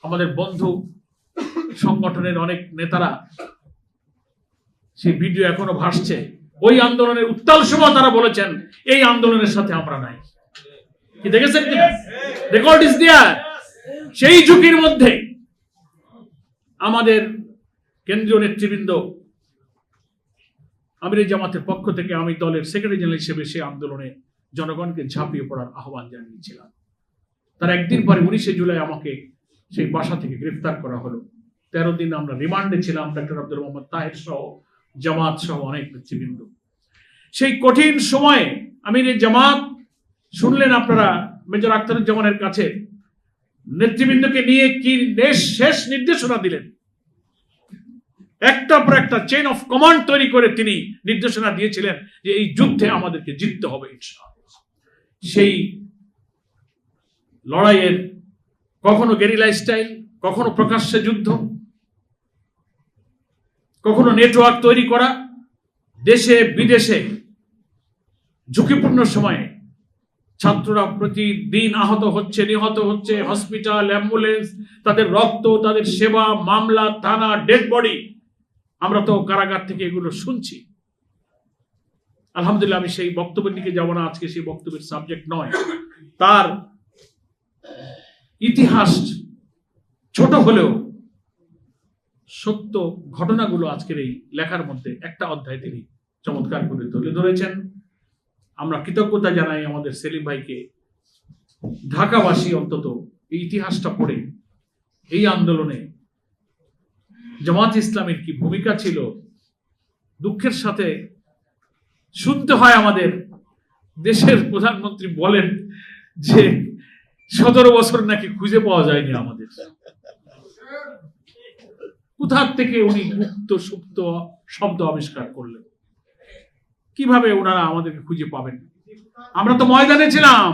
আমাদের বন্ধু সংগঠনের অনেক নেতারা সেই ভিডিও এখনো ভাসছে। ওই আন্দোলনের উত্তাল সময় তারা বলেছেন এই আন্দোলনের সাথে আমরা নাই। কি দেখেছেন কিনা? Record is there. সেই ঝুঁকির মধ্যে আমাদের কেন্দ্রীয় নেতৃবৃন্দ, আমির জামাতের পক্ষ থেকে আমি দলের সেক্রেটারি জেনারেল হিসেবে সেই আন্দোলনে জনগণকে ঝাঁপিয়ে পড়ার আহ্বান জানিয়েছিলাম। তার একদিন পরে 19শে জুলাই আমাকে সেই বাসা থেকে গ্রেফতার করা হলো। 13 দিন আমরা রিমান্ডে ছিলাম, ডক্টর আব্দুল মোহাম্মদ তাহের সহ, জামাত সহ অনেক নেতৃবৃন্দ। সেই কঠিন সময়ে আমির জামাত শুনলেন আপনারা মেজর আখতারুজ্জামানের কাছে নেতৃবৃন্দকে নিয়ে কি শেষ নির্দেশনা দিলেন। একটা পর একটা চেইন অফ কমান্ড তৈরি করে তিনি নির্দেশনা দিয়েছিলেন যে এই যুদ্ধে আমাদেরকে জিততে হবে ইনশাআল্লাহ। সেই লড়াইয়ের কখনো গেরিলা স্টাইল, কখনো প্রকাশ্যে যুদ্ধ, কখনো নেটওয়ার্ক তৈরি করা, দেশে বিদেশে ঝুঁকিপূর্ণ সময়ে ছাত্ররা প্রতিদিন আহত হচ্ছে, নিহত হচ্ছে, হসপিটাল, অ্যাম্বুলেন্স, তাদের রক্ত, তাদের সেবা, মামলা, থানা, ডেড বডি, আমরা তো কারাগার থেকে এগুলো শুনছি। আলহামদুলিল্লাহ, আমি সেই বক্তব্যের দিকে যাব না, আজকে সেই বক্তব্যের সাবজেক্ট নয়। তার ইতিহাস ছোট হলেও সত্য ঘটনাগুলো আজকের এই লেখার মধ্যে একটা অধ্যায় তিনি চমৎকার করে তুলে ধরেছেন। আমরা কৃতজ্ঞতা জানাই আমাদের সেলিম ভাইকে। ঢাকাবাসী অন্তত এই ইতিহাসটা পড়ে এই আন্দোলনে জামাত ইসলামের কি ভূমিকা ছিল, দুঃখের সাথে শুনতে হয় আমাদের দেশের প্রধানমন্ত্রী বলেন যে 17 বছর নাকি খুঁজে পাওয়া যায়নি আমাদের। কোথা থেকে উনি মুক্ত সুপ্ত শব্দ আবিষ্কার করলেন? কিভাবে ওনারা আমাদেরকে খুঁজে পাবেন? আমরা তো ময়দানে ছিলাম,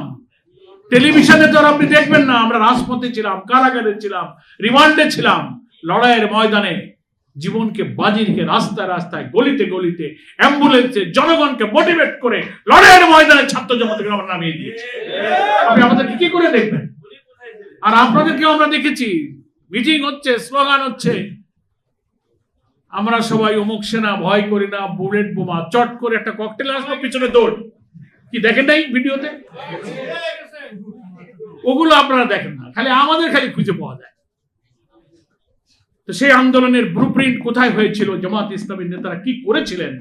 টেলিভিশনে তো আপনি দেখবেন না। আমরা রাজপথে ছিলাম, কারাগারে ছিলাম, রিমান্ডে ছিলাম, লড়াইয়ের ময়দানে জীবনকে বাজি রেখে রাস্তায় রাস্তায়, গলিতে গলিতে, অ্যাম্বুলেন্সে জনগণকে মোটিভেট করে লড়াইয়ের ময়দানে ছাত্র জমাতকে আমরা নামিয়ে দিয়েছি। আপনি আমাদেরকে কি করে দেখবেন? আর আপনাদেরকে আমরা দেখেছি মিটিং হচ্ছে, স্লোগান হচ্ছে, আমরা সবাই অমুক সেনা, ভয় করি না, বুলেট বোমা, চট করে একটা ককটেল আসলো, পিছনে দৌড়। কি দেখেন নাই ভিডিওতে? ওগুলো আপনারা দেখেন না, খালি আমাদের খালি খুঁজে পাওয়া যায়। তো সেই আন্দোলনের ব্লুপ্রিন্ট কোথায় হয়েছিল, জামাত ইসলামের নেতারা কি করেছিলেন,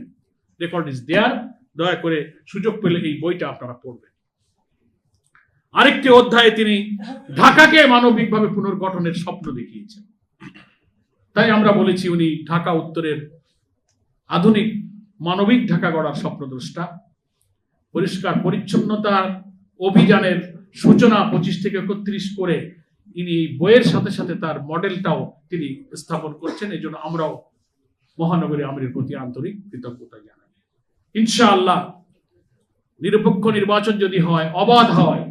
রেকর্ড ইজ দেয়ার। দয়া করে সুযোগ পেলে এই বইটা আপনারা পড়বেন। আরেকটি অধ্যায়ে তিনি ঢাকাকে মানবিকভাবে পুনর্গঠনের স্বপ্ন দেখিয়েছেন। তাই আমরা বলেছি উনি ঢাকা উত্তরের আধুনিক মানবিক ঢাকা গড়ার স্বপ্নদ্রষ্টা। পরিষ্কার পরিচ্ছন্নতার অভিযানের সূচনা 25 থেকে 31 করে ইনি এই বইয়ের সাথে সাথে তার মডেলটাও তিনি স্থাপন করছেন। এই জন্য আমরাও মহানগরী আমিরের প্রতি আন্তরিক কৃতজ্ঞতা জানাই। ইনশাআল্লাহ নিরপেক্ষ নির্বাচন যদি হয়, অবাধ হয়,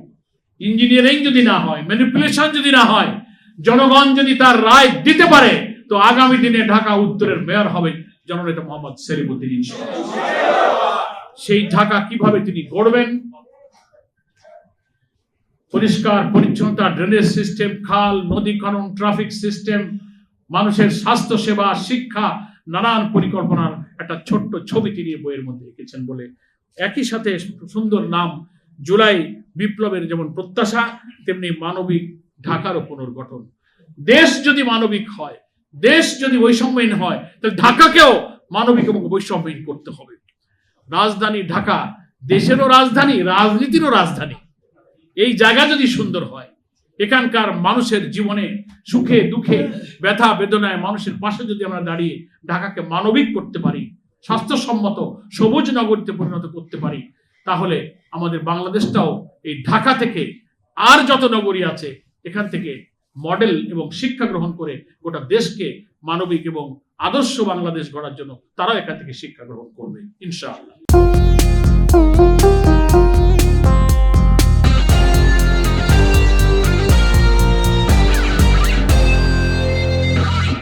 ইঞ্জিনিয়ারিং যদি না হয়, ম্যানিপুলেশন যদি না হয়, জনগণ যদি তার রায় দিতে পারে, তো আগামী দিনে ঢাকা উত্তরের মেয়র হবেন জননেতা মোহাম্মদ সেলিম উদ্দিন ইনশাআল্লাহ। সেই ঢাকা কিভাবে তিনি গড়বেন, পরিষ্কার পরিচ্ছন্নতা, ড্রেনেজ সিস্টেম, খাল, নদী খনন, ট্রাফিক সিস্টেম, মানুষের স্বাস্থ্য সেবা, শিক্ষা, নানান পরিকল্পনার একটা ছোট্ট ছবি তিনি বইয়ের মধ্যে এঁকেছেন বলে একই সাথে সুন্দর নাম, জুলাই বিপ্লবের যেমন প্রত্যাশা, তেমনি মানবিক ঢাকারও পুনর্গঠন। দেশ যদি মানবিক হয়, দেশ যদি বৈষম্যহীন হয়, তাহলে ঢাকাকেও মানবিক এবং বৈষম্যহীন করতে হবে। রাজধানী ঢাকা দেশেরও রাজধানী, রাজনীতিরও রাজধানী। এই জায়গা যদি সুন্দর হয়, এখানকার মানুষের জীবনে সুখে দুঃখে, ব্যথা বেদনায় মানুষের পাশে যদি আমরা দাঁড়িয়ে ঢাকাকে মানবিক করতে পারি, স্বাস্থ্যসম্মত সবুজ নগরীতে পরিণত করতে পারি, তাহলে আমাদের বাংলাদেশটাও এই ঢাকা থেকে আর যত নগরী আছে এখান থেকে মডেল এবং শিক্ষা গ্রহণ করে গোটা দেশকে মানবিক এবং আদর্শ বাংলাদেশ গড়ার জন্য তারাও এখান থেকে শিক্ষা গ্রহণ করবে ইনশাআল্লাহ।